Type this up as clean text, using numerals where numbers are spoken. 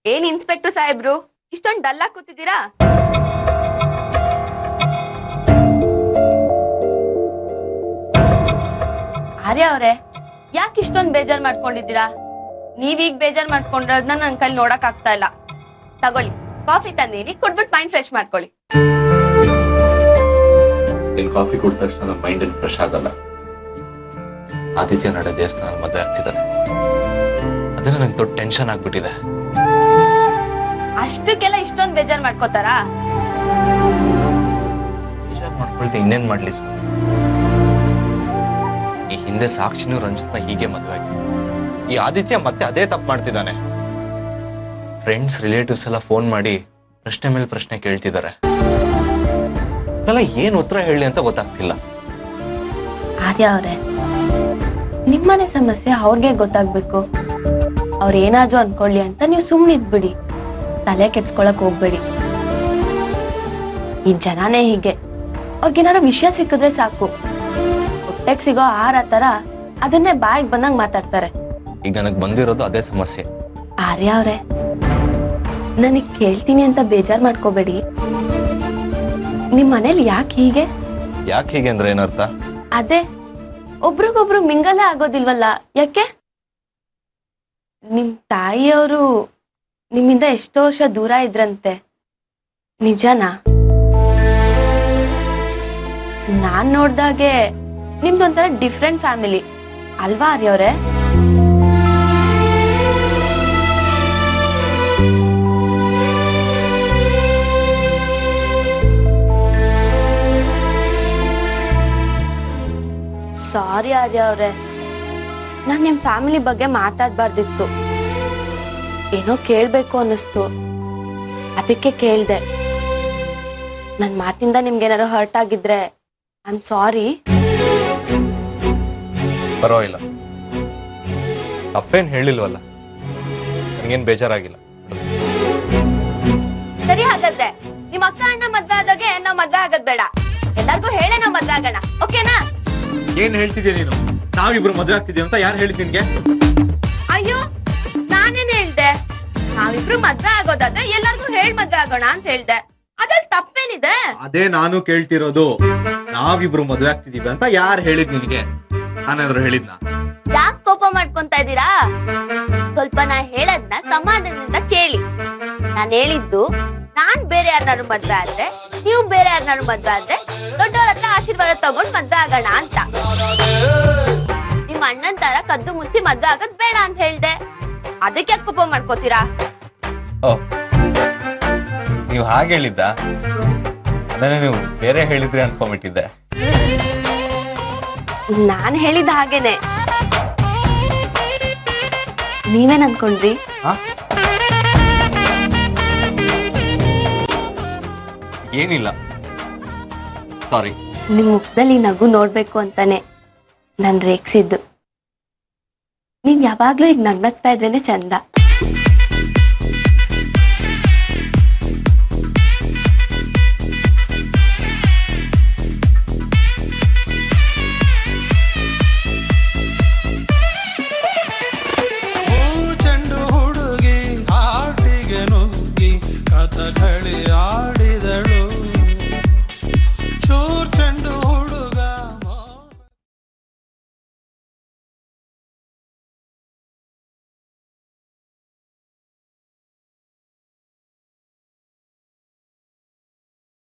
ಏನ್ ಇನ್ಸ್ಪೆಕ್ಟರ್ ಸಾಹೇಬ್ರು ಇಷ್ಟೊಂದು ಡಲ್ ಆಗಿ ಕೂತಿದ್ದೀರಾ? ಆರ್ಯ ಅವ್ರೆ, ಯಾಕೆ ಇಷ್ಟೊಂದು ಬೇಜಾರ್ ಮಾಡ್ಕೊಂಡಿದ್ದೀರಾ? ನೀವೀಗ ಬೇಜಾರ್ ಮಾಡ್ಕೊಂಡ್ರದ್ನ ನನ್ ಕೈಲಿ ನೋಡಕ್ ಆಗ್ತಾ ಇಲ್ಲ. ತಗೊಳ್ಳಿ, ಕಾಫಿ ತಂದೀನಿ, ಕುಡ್ಬಿಟ್ಟು ಮೈಂಡ್ ಫ್ರೆಶ್ ಮಾಡ್ಕೊಳ್ಳಿ. ಕಾಫಿ ಕುಡಿದ ತಕ್ಷಣ ನನ್ನ ಮೈಂಡ್ ಏನ್ ಫ್ರೆಶ್ ಆಗಲ್ಲ. ಆದಿತ್ಯ ನಡೆ ದೇವಸ್ಥಾನ ಮದುವೆ ಆಗ್ತಿದ್ದಾನೆ, ಅದೇ ನನಗೆ ದೊಡ್ಡ ಟೆನ್ಷನ್ ಆಗ್ಬಿಟ್ಟಿದೆ. ಅಷ್ಟಕ್ಕೆಲ್ಲ ಇಷ್ಟೊಂದು ಬೇಜಾರ್ ಮಾಡ್ಕೋತಾರಾ? ಬೇಜಾರ್ ಮಾಡ್ಕೊಳ್ತೆ ಇನ್ನೇನ್ ಮಾಡ್ಲಿ. ಈ ಹಿಂದೆ ಸಾಕ್ಷಿನೂ ರಂಜಿತ್ನ ಹೀಗೆ ಮದುವೆ ಆಗಿ, ಈ ಆದಿತ್ಯ ಮತ್ತೆ ಅದೇ ತಪ್ಪು ಮಾಡ್ತಿದ್ದಾನೆ. ಫ್ರೆಂಡ್ಸ್ ರಿಲೇಟಿವ್ಸ್ ಎಲ್ಲ ಫೋನ್ ಮಾಡಿ ಪ್ರಶ್ನೆ ಮೇಲೆ ಪ್ರಶ್ನೆ ಕೇಳ್ತಿದ್ದಾರೆ. ಅಲ್ಲ, ಏನ್ ಉತ್ತರ ಹೇಳಿ ಅಂತ ಗೊತ್ತಾಗ್ತಿಲ್ಲ. ಆರ್ಯ ಅವ್ರೆ, ನಿಮ್ಮನೆ ಸಮಸ್ಯೆ ಅವ್ರಿಗೆ ಗೊತ್ತಾಗ್ಬೇಕು. ಅವ್ರ ಏನಾದ್ರೂ ಅನ್ಕೊಳ್ಳಿ ಅಂತ ನೀವು ಸುಮ್ಮನಿದ್ಬಿಡಿ, ತಲೆ ಕೆಡ್ಸ್ಕೊಳಕ್ ಹೋಗ್ಬೇಡಿ. ಈ ಜನನೇ ಹೀಗೆ, ಅವ್ರಿಗೇನಾದ್ರು ವಿಷಯ ಸಿಕ್ಕಿದ್ರೆ ಸಾಕು, ಹೊಟ್ಟೆಗ್ ಸಿಗೋ ಆಹಾರ ತರ ಅದನ್ನೇ ಬಾಯಿಗೆ ಬಂದಂಗ್ ಮಾತಾಡ್ತಾರೆ. ಈಗ ನನಗ್ ಬಂದಿರೋದು ಅದೇ ಸಮಸ್ಯೆ. ಆರ್ಯ ಅವ್ರೆ, ನನಗ್ ಕೇಳ್ತೀನಿ ಅಂತ ಬೇಜಾರ್ ಮಾಡ್ಕೋಬೇಡಿ. ನಿಮ್ ಮನೇಲಿ ಯಾಕೆ ಹೀಗೆ? ಯಾಕೆ ಹೀಗೆ ಅಂದ್ರೆ ಏನರ್ಥ? ಅದೇ, ಒಬ್ರಿಗೊಬ್ರು ಮಿಂಗಲೇ ಆಗೋದಿಲ್ವಲ್ಲ, ಯಾಕೆ? ನಿಮ್ ತಾಯಿಯವರು ನಿಮ್ಮಿಂದ ಎಷ್ಟೋ ವರ್ಷ ದೂರ ಇದ್ರಂತೆ, ನಿಜನಾ? ನಾನ್ ನೋಡ್ದಾಗೆ ನಿಮ್ದೊಂಥರ ಡಿಫ್ರೆಂಟ್ ಫ್ಯಾಮಿಲಿ ಅಲ್ವಾ ಆರ್ಯವ್ರೆ? ಸಾರಿ ಆರ್ಯ ಅವ್ರೆ, ನಾನ್ ನಿಮ್ ಫ್ಯಾಮಿಲಿ ಬಗ್ಗೆ ಮಾತಾಡ್ಬಾರ್ದಿತ್ತು. ಏನೋ ಕೇಳ್ಬೇಕು ಅನ್ನಿಸ್ತು, ಅದಕ್ಕೆ ಕೇಳ್ದೆ. ನನ್ ಮಾತಿಂದ ನಿಮ್ಗೇನಾರು ಹರ್ಟ್ ಆಗಿದ್ರೆ ಐ ಆಮ್ ಸಾರಿ. ಪರವಾಗಿಲ್ಲ, ತಪ್ಪೇನ್ ಹೇಳಿಲ್ವಲ್ಲ, ನನಗೇನ್ ಬೇಜಾರಾಗಿಲ್ಲ. ಸರಿ, ಹಾಗಾದ್ರೆ ನಿಮ್ ಅಕ್ಕ ಅಣ್ಣ ಮದ್ವೆ ಆದಾಗೆ ನಾವ್ ಮದ್ವೆ ಆಗೋದ್ ಬೇಡ, ಎಲ್ಲಾರ್ಗು ಹೇಳೇ ನಾವ್ ಮದ್ವೆ ಆಗೋಣ, ಓಕೆನಾ? ಏನ್ ಹೇಳ್ತಿದ್ಯಾ ನೀನು? ನಾವಿಬ್ರು ಮದ್ವೆ ಆಗ್ತಿದ್ಯಾ ಅಂತ ಯಾರು ಹೇಳಿದ್ ನಿನ್ಗೆ? ಅಯ್ಯೋ, ನಾನೇನ್ ಹೇಳ್ದೆ? ನಾವಿಬ್ರು ಮದ್ವೆ ಆಗೋದಾದ್ರೆ ಎಲ್ಲಾರ್ಗು ಹೇಳ್ ಮದ್ವೆ ಆಗೋಣ ಅಂತ ಹೇಳ್ದೆ, ಅದ್ರಲ್ಲಿ ತಪ್ಪೇನಿದೆ? ಅದೇ ನಾನು ಕೇಳ್ತಿರೋದು, ನಾವಿಬ್ರು ಮದ್ವೆ ಆಗ್ತಿದೀವಿ ಅಂತ ಯಾರು ಹೇಳಿದ್ ನಿನ್ಗೆ? ನಾನೇನಾದ್ರು ಹೇಳಿದ್ನ? ಯಾಕೆ ಕೋಪ ಮಾಡ್ಕೊಂತ ಇದ್ದೀರಾ? ಸ್ವಲ್ಪ ನಾ ಹೇಳದ್ನ ಸಮಾಧಾನದಿಂದ ಕೇಳಿ. ನಾನ್ ಹೇಳಿದ್ದು, ನಾನ್ ಬೇರೆ ಯಾರನ್ನಾರು ಮದ್ವೆ ಆದ್ರೆ, ನೀವು ಬೇರೆ ಯಾರನ್ನಾರು ಮದ್ವೆ ಆದ್ರೆ ದೊಡ್ಡವ್ರ ಹತ್ರ ಆಶೀರ್ವಾದ ತಗೊಂಡ್ ಮದ್ವೆ ಆಗೋಣ ಅಂತ. ನಿಮ್ ಅಣ್ಣನ್ ತರ ಕದ್ದು ಮುಚ್ಚಿ ಮದ್ವೆ ಆಗೋದ್ ಬೇಡ ಅಂತ ಹೇಳ್ದೆ, ಅದಕ್ಕೆ ಕೋಪ ಮಾಡ್ಕೋತೀರಾ? ನೀವು ಹಾಗೆ ಹೇಳಿದ್ದ? ಅದನ್ನ ನೀವು ಬೇರೆ ಹೇಳಿದ್ರಿ ಅನ್ಕೊಂಡ್ಬಿಟ್ಟಿದ್ದೆ. ನಾನ್ ಹೇಳಿದ ಹಾಗೇನೆ, ನೀವೇನ್ ಅನ್ಕೊಂಡ್ರಿ? ಏನಿಲ್ಲ, ಸಾರಿ. ನಿಮ್ ಮುಖದಲ್ಲಿ ನಗು ನೋಡ್ಬೇಕು ಅಂತಾನೆ ನಾನ್ ರೇಗ್ಸಿದ್ದು. ನೀವ್ ಯಾವಾಗ್ಲೂ ಈಗ ನಗ್ನಗ್ತಾ ಇದ್ರೇನೆ ಚಂದ. ಚೆಂಡು ಹುಡುಗಿ ಆಟಿಗೆ ನುಗ್ಗಿ ಕಥಕಳಿ ಆಡಿ